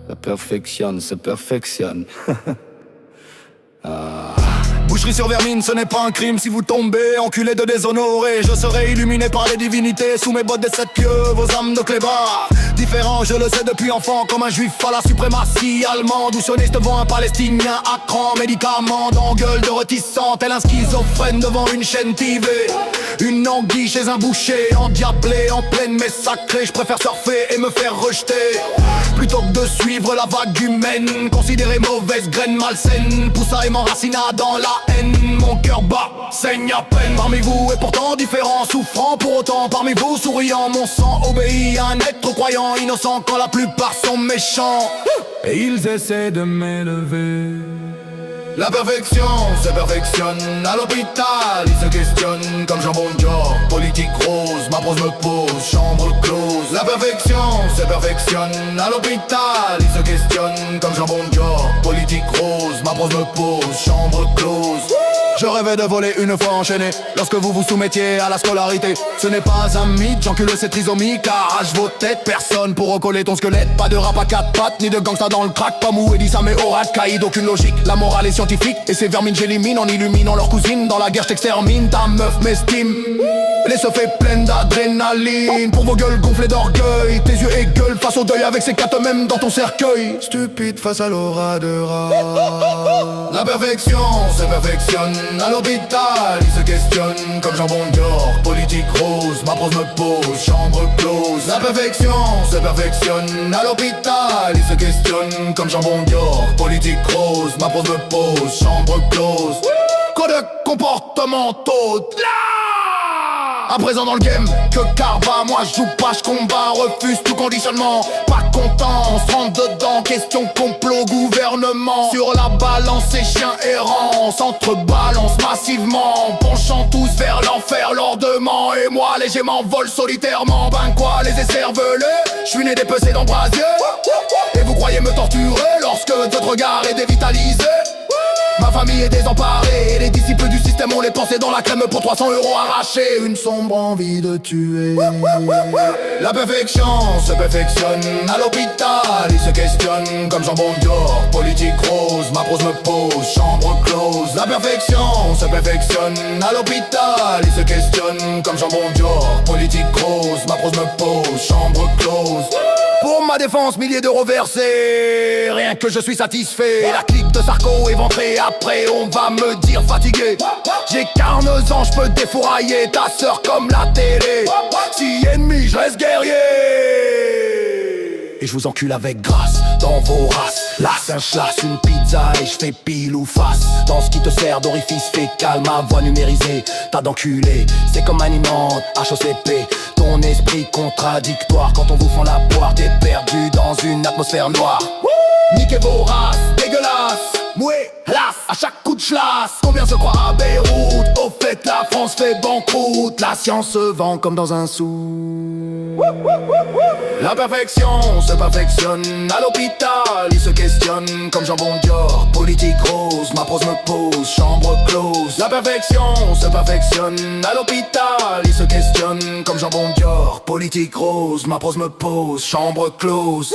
La perfection se perfectionne. Boucherie sur vermine, ce n'est pas un crime si vous tombez, enculé de déshonoré. Je serai illuminé par les divinités, sous mes bottes des 7 pieux, vos âmes de clébards. Différent, je le sais depuis enfant, comme un juif à la suprématie allemande, ou sioniste devant un palestinien à cran, médicament d'engueule de retissant, tel un schizophrène devant une chaîne TV. Une anguille chez un boucher, endiablé, en pleine mais sacrée. Je préfère surfer et me faire rejeter plutôt que de suivre la vague humaine, considérée mauvaise graine malsaine. Poussa et m'enracina dans la haine, mon cœur bat, saigne à peine. Parmi vous et pourtant différent, souffrant pour autant. Parmi vous souriant, mon sang obéit à un être croyant, innocent quand la plupart sont méchants. Et ils essaient de m'élever. La perfection se perfectionne à l'hôpital, ils se questionnent comme jambon de York. Politique rose, ma prose me pose, chambre close. La perfection se perfectionne à l'hôpital, ils se questionnent comme jambon de York. Politique rose, ma prose me pose, chambre close. Je rêvais de voler une fois enchaîné lorsque vous vous soumettiez à la scolarité. Ce n'est pas un mythe, j'encule cette trisomie car arrache vos têtes. Personne pour recoller ton squelette. Pas de rap à 4 pattes, ni de gangsta dans le crack. Pas mou et dit ça mais orage, caïd, aucune logique. La morale est scientifique et ces vermines j'élimine en illuminant leur cousine. Dans la guerre je t'extermine, ta meuf m'estime. Les se fait pleine d'adrénaline. Pour vos gueules gonflées d'orgueil, tes yeux égueulent face au deuil avec ces quatre mêmes dans ton cercueil. Stupide face à l'aura de rat. La perfection se perfectionne à l'hôpital, ils se questionnent comme jambon de York. Politique rose, ma prose me pose, chambre close. La perfection se perfectionne à l'hôpital, ils se questionnent comme jambon de York. Politique rose, ma prose me pose, chambre close. Code comportementaux. À présent dans le game, que carba, moi je joue pas, je combat, refuse tout conditionnement. Pas content, on se rentre dedans, question complot, gouvernement. Sur la balance, ces chiens errants s'entrebalance massivement, penchant tous vers l'enfer, l'ordement. Et moi légèrement vole solitairement, ben quoi les écervelés, je suis né dépecé d'embrasier. Et vous croyez me torturer lorsque votre regard est dévitalisé. Ma famille est désemparée et les disciples du système ont les pensées dans la crème pour 300 € arrachés. Une sombre envie de tuer. La perfection se perfectionne à l'hôpital, ils se questionnent comme jambon de York. Politique rose, ma prose me pose, chambre close. La perfection se perfectionne à l'hôpital, ils se questionnent comme jambon de York. Politique rose, ma prose me pose, chambre close. Pour ma défense, milliers d'euros versés, rien que je suis satisfait. La clique de Sarko éventrée, après on va me dire fatigué. J'ai 42 ans, je peux défourailler ta sœur comme la télé. Si ennemi, je reste guerrier. Et je vous encule avec grâce dans vos races. Là, un chlasse, une pizza et je fais pile ou face. Dans ce qui te sert d'orifice fécal, ma voix numérisée. T'as d'enculé, c'est comme animante, HOCP. Ton esprit contradictoire, quand on vous fend la poire, t'es perdu dans une atmosphère noire. Niquez vos races, dégueulasse, moué, hélas, à chaque coup de chlasse. Combien se croient à Beyrouth, au fait la France fait banqueroute. La science se vend comme dans un sou. La perfection se perfectionne à l'hôpital, ils se questionnent comme jambon de York. Politique rose, ma prose me pose, chambre close. La perfection se perfectionne à l'hôpital, ils se questionnent comme jambon de York. Politique rose, ma prose me pose, chambre close.